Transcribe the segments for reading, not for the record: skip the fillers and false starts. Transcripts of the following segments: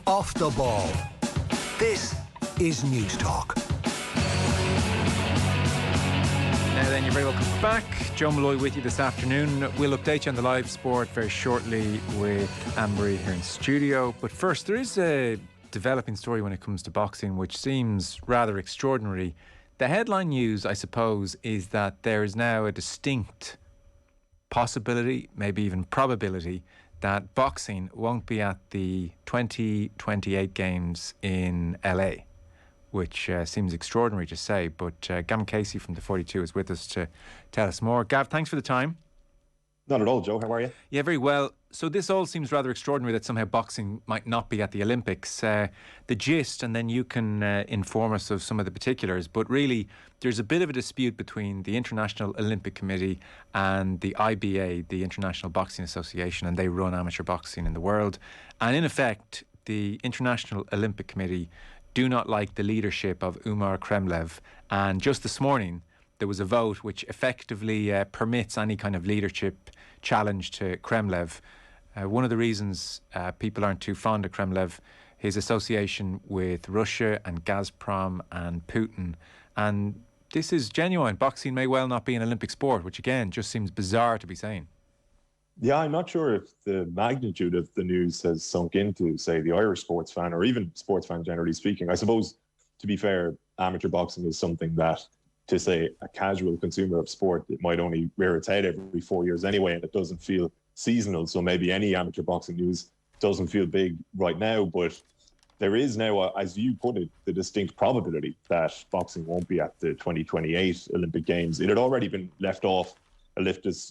Off the ball. This is News Talk. Now then, you're very welcome back. Joe Molloy with you this afternoon. We'll update you on the live sport very shortly with Anne-Marie here in studio. But first, there is a developing story when it comes to boxing which seems rather extraordinary. The headline news, I suppose, is that there is now a distinct possibility, maybe even probability, that boxing won't be at the 2028 Games in LA, which seems extraordinary to say. But Gavan Casey from the 42 is with us to tell us more. Gav, thanks for the time. Not at all, Joe. How are you? Yeah, very well. So this all seems rather extraordinary that somehow boxing might not be at the Olympics. The gist, and then you can inform us of some of the particulars, but really there's a bit of a dispute between the International Olympic Committee and the IBA, the International Boxing Association, and they run amateur boxing in the world. And in effect, the International Olympic Committee do not like the leadership of Umar Kremlev. And just this morning, there was a vote which effectively permits any kind of leadership challenge to Kremlev. One of the reasons people aren't too fond of Kremlev, his association with Russia and Gazprom and Putin. And this is genuine. Boxing may well not be an Olympic sport, which again just seems bizarre to be saying. Yeah, I'm not sure if the magnitude of the news has sunk into, say, the Irish sports fan or even sports fan generally speaking. I suppose, to be fair, amateur boxing is something that, to say a casual consumer of sport, it might only rear its head every 4 years anyway, and it doesn't feel seasonal. So maybe any amateur boxing news doesn't feel big right now, but there is now, as you put it, the distinct probability that boxing won't be at the 2028 Olympic Games. It had already been left off a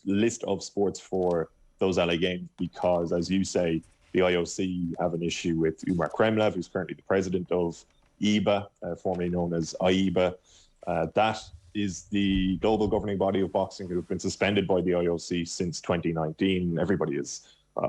list of sports for those LA Games because, as you say, the IOC have an issue with Umar Kremlev, who's currently the president of IBA, formerly known as IBA. That is the global governing body of boxing, who have been suspended by the IOC since 2019. Everybody is,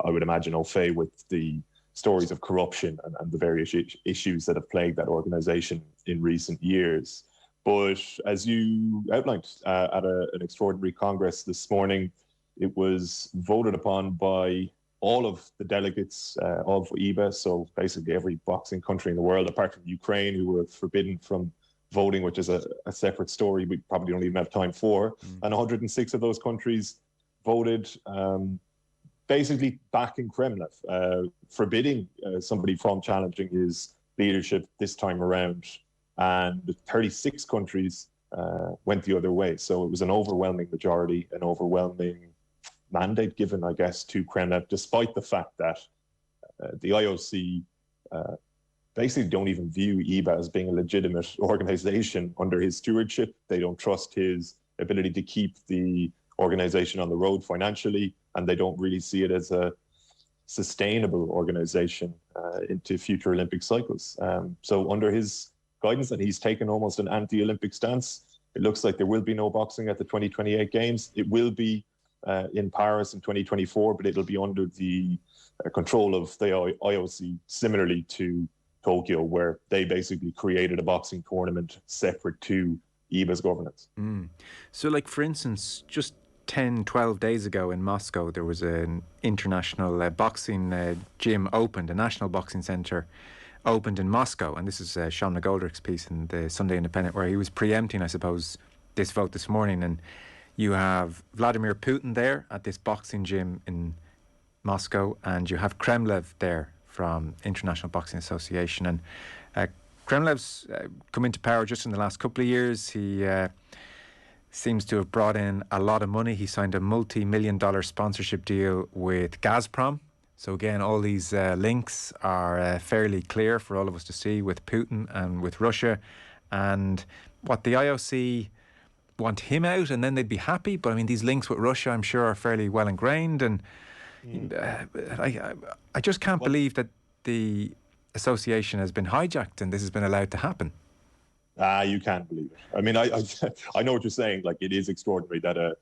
I would imagine, au fait with the stories of corruption and the various issues that have plagued that organisation in recent years. But as you outlined at an extraordinary Congress this morning, it was voted upon by all of the delegates of IBA, so basically every boxing country in the world, apart from Ukraine, who were forbidden from voting, which is a separate story we probably don't even have time for. And 106 of those countries voted basically backing Kremlev, forbidding somebody from challenging his leadership this time around. And 36 countries went the other way. So it was an overwhelming majority, an overwhelming mandate given, I guess, to Kremlev, despite the fact that the IOC basically don't even view IBA as being a legitimate organization under his stewardship. They don't trust his ability to keep the organization on the road financially, and they don't really see it as a sustainable organization into future Olympic cycles. So under his guidance, and he's taken almost an anti-Olympic stance, it looks like there will be no boxing at the 2028 Games. It will be in Paris in 2024, but it'll be under the control of the IOC, similarly to Tokyo, where they basically created a boxing tournament separate to IBA's governance. So, like, for instance, just 10, 12 days ago in Moscow, there was an international boxing gym opened, a national boxing centre opened in Moscow. And this is Sean McGoldrick's piece in the Sunday Independent, where he was preempting, I suppose, this vote this morning. And you have Vladimir Putin there at this boxing gym in Moscow, and you have Kremlev there from International Boxing Association. And Kremlev's come into power just in the last couple of years. He seems to have brought in a lot of money. He signed a multi-million-dollar sponsorship deal with Gazprom. So again, all these links are fairly clear for all of us to see with Putin and with Russia. And what the IOC want him out and then they'd be happy. But I mean, these links with Russia, I'm sure, are fairly well ingrained. And I just can't believe that the association has been hijacked and this has been allowed to happen. You can't believe it. I mean, I know what you're saying. Like, it is extraordinary that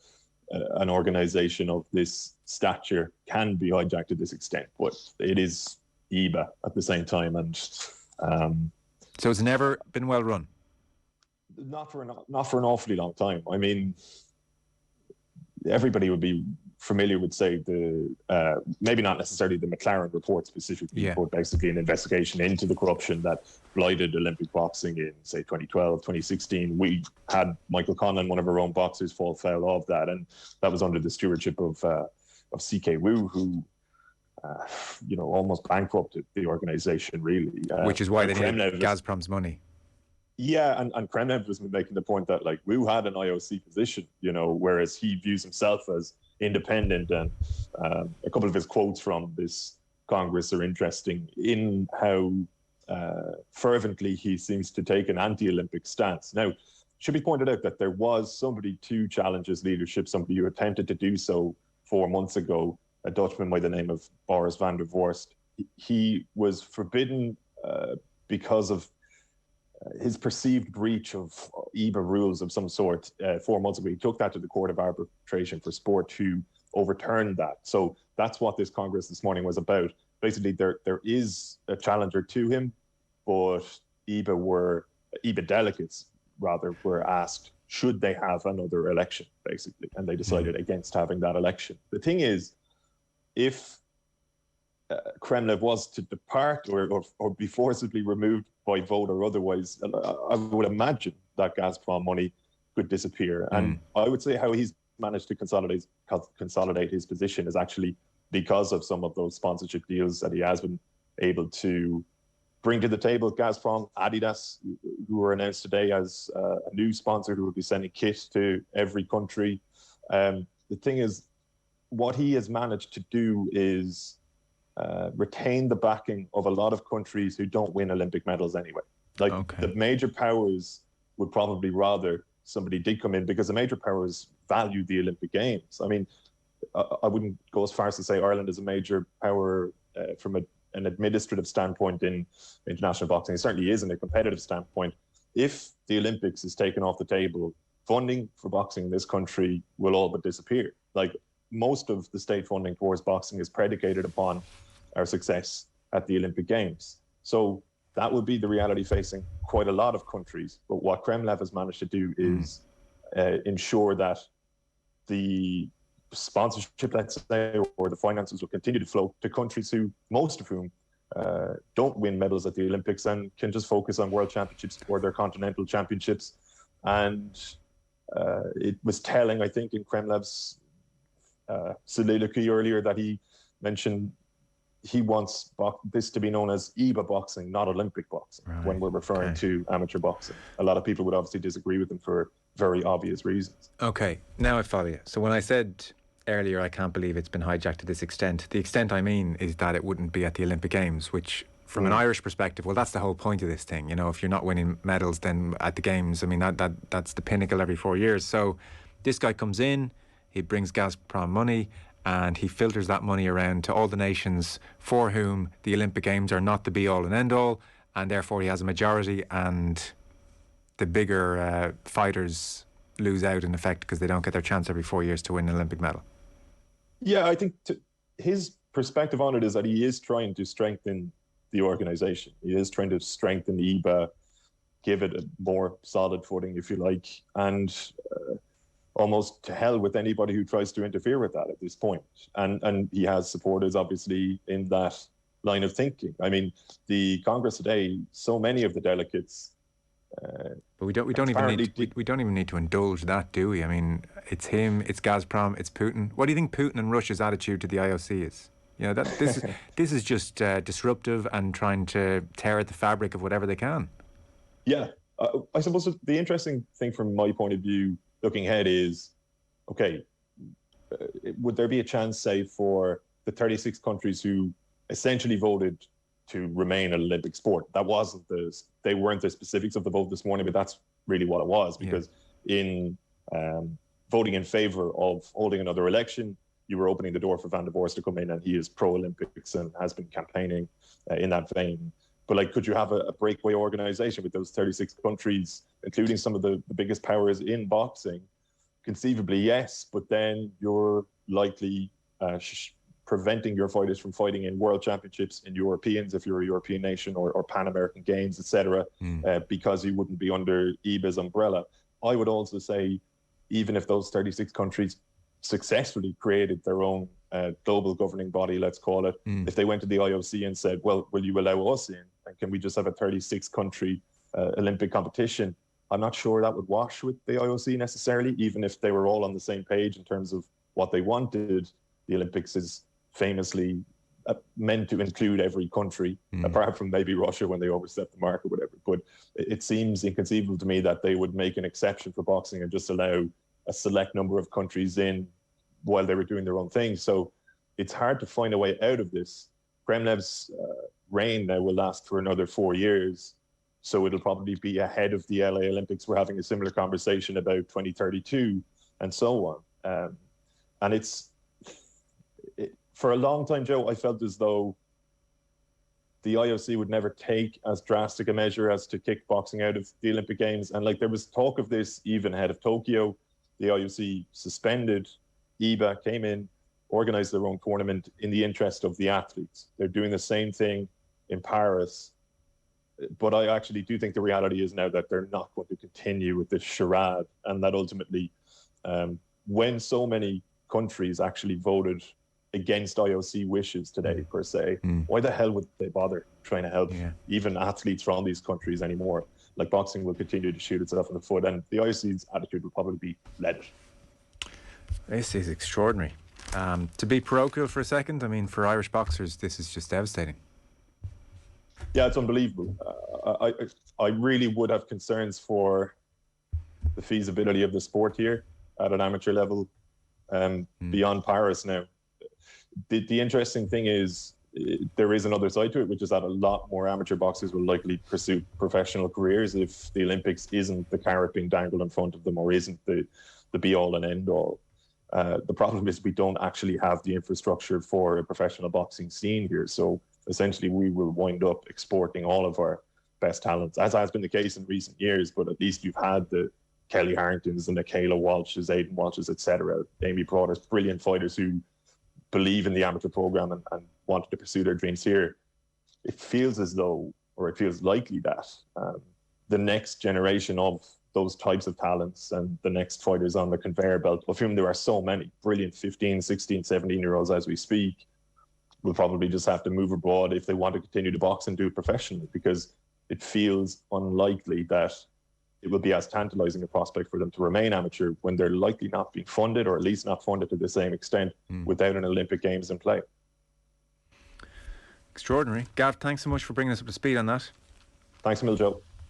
an organisation of this stature can be hijacked to this extent, but it is IBA at the same time, and so it's never been well run. Not for an awfully long time. I mean, everybody would be familiar with, say, the maybe not necessarily the McLaren report specifically, but basically an investigation into the corruption that blighted Olympic boxing in, say, 2012, 2016. We had Michael Conlan, one of our own boxers, fall foul of that, and that was under the stewardship of CK Wu, who almost bankrupted the organization, really. Which is why they needed Gazprom's money. Yeah, and Kremlin was making the point that, like, Wu had an IOC position, whereas he views himself as independent. And a couple of his quotes from this Congress are interesting in how fervently he seems to take an anti-Olympic stance. Now, it should be pointed out that there was somebody to challenge his leadership, somebody who attempted to do so 4 months ago, a Dutchman by the name of Boris van der Vorst. He was forbidden because of his perceived breach of IBA rules of some sort 4 months ago. He took that to the Court of Arbitration for Sport, who overturned that. So that's what this Congress this morning was about. Basically, there is a challenger to him, but IBA delegates were asked, should they have another election, basically, and they decided against having that election. The thing is, if Kremlin was to depart or be forcibly removed by vote or otherwise, I would imagine that Gazprom money could disappear. And I would say how he's managed to consolidate his position is actually because of some of those sponsorship deals that he has been able to bring to the table. Gazprom, Adidas, who were announced today as a new sponsor who will be sending kit to every country. The thing is, what he has managed to do is retain the backing of a lot of countries who don't win Olympic medals anyway. The major powers would probably rather somebody did come in, because the major powers value the Olympic Games. I mean, I wouldn't go as far as to say Ireland is a major power from an administrative standpoint in international boxing. It certainly is in a competitive standpoint. If the Olympics is taken off the table, funding for boxing in this country will all but disappear. Like, most of the state funding towards boxing is predicated upon our success at the Olympic Games. So that would be the reality facing quite a lot of countries. But what Kremlin has managed to do is ensure that the sponsorship, let's say, or the finances will continue to flow to countries who, most of whom, don't win medals at the Olympics and can just focus on world championships or their continental championships. And it was telling, I think, in Kremlin's soliloquy earlier that he mentioned he wants this to be known as IBA boxing, not Olympic boxing, when we're referring to amateur boxing. A lot of people would obviously disagree with him for very obvious reasons. Okay, now I follow you. So when I said earlier, I can't believe it's been hijacked to this extent, the extent I mean is that it wouldn't be at the Olympic Games, which from an Irish perspective, well, that's the whole point of this thing. If you're not winning medals, then at the Games, I mean, that's the pinnacle every 4 years. So this guy comes in, he brings Gazprom money, and he filters that money around to all the nations for whom the Olympic Games are not the be-all and end-all, and therefore he has a majority, and the bigger fighters lose out in effect because they don't get their chance every 4 years to win an Olympic medal. Yeah, I think his perspective on it is that he is trying to strengthen the organisation. He is trying to strengthen IBA, give it a more solid footing, if you like, and almost to hell with anybody who tries to interfere with that at this point. And he has supporters, obviously, in that line of thinking. I mean, the Congress today, so many of the delegates. But we don't even need to indulge that, do we? I mean, it's him, it's Gazprom, it's Putin. What do you think Putin and Russia's attitude to the IOC is? This is just disruptive and trying to tear at the fabric of whatever they can. Yeah, I suppose the interesting thing from my point of view, looking ahead, is, okay, would there be a chance, say, for the 36 countries who essentially voted to remain an Olympic sport? They weren't the specifics of the vote this morning, but that's really what it was, because in voting in favour of holding another election, you were opening the door for Van der Vorst to come in, and he is pro-Olympics and has been campaigning in that vein. But could you have a breakaway organisation with those 36 countries, including some of the biggest powers in boxing? Conceivably, yes, but then you're likely preventing your fighters from fighting in world championships, in Europeans, if you're a European nation, or Pan-American Games, etc., because you wouldn't be under IBA's umbrella. I would also say, even if those 36 countries successfully created their own global governing body, let's call it. If they went to the IOC and said, well, will you allow us in? And can we just have a 36-country Olympic competition? I'm not sure that would wash with the IOC necessarily, even if they were all on the same page in terms of what they wanted. The Olympics is famously meant to include every country, apart from maybe Russia when they overstep the mark or whatever. But it seems inconceivable to me that they would make an exception for boxing and just allow a select number of countries in while they were doing their own thing. So it's hard to find a way out of this. Kremlev's reign now will last for another 4 years. So it'll probably be ahead of the LA Olympics. We're having a similar conversation about 2032 and so on. And for a long time, Joe, I felt as though the IOC would never take as drastic a measure as to kick boxing out of the Olympic Games. And like there was talk of this even ahead of Tokyo. The IOC suspended, IBA came in, organized their own tournament in the interest of the athletes. They're doing the same thing in Paris. But I actually do think the reality is now that they're not going to continue with this charade, and that ultimately, when so many countries actually voted against IOC wishes today, per se, why the hell would they bother trying to help even athletes from these countries anymore? Like, boxing will continue to shoot itself in the foot, and the IOC's attitude will probably be let it. This is extraordinary. To be parochial for a second, I mean, for Irish boxers, this is just devastating. Yeah, it's unbelievable. I really would have concerns for the feasibility of the sport here at an amateur level, beyond Paris now. The interesting thing is there is another side to it, which is that a lot more amateur boxers will likely pursue professional careers if the Olympics isn't the carrot being dangled in front of them, or isn't the be-all and end-all. The problem is we don't actually have the infrastructure for a professional boxing scene here. So essentially we will wind up exporting all of our best talents, as has been the case in recent years. But at least you've had the Kelly Harringtons and the Kayla Walshes, Aidan Walshes, etc., Amy Praughters, brilliant fighters who believe in the amateur program and wanted to pursue their dreams here. It feels as though, or it feels likely that the next generation of those types of talents and the next fighters on the conveyor belt, of whom there are so many brilliant 15, 16, 17-year-olds as we speak, will probably just have to move abroad if they want to continue to box and do it professionally, because it feels unlikely that it will be as tantalizing a prospect for them to remain amateur when they're likely not being funded, or at least not funded to the same extent, without an Olympic Games in play. Extraordinary. Gav, thanks so much for bringing us up to speed on that. Thanks a mil, Joe.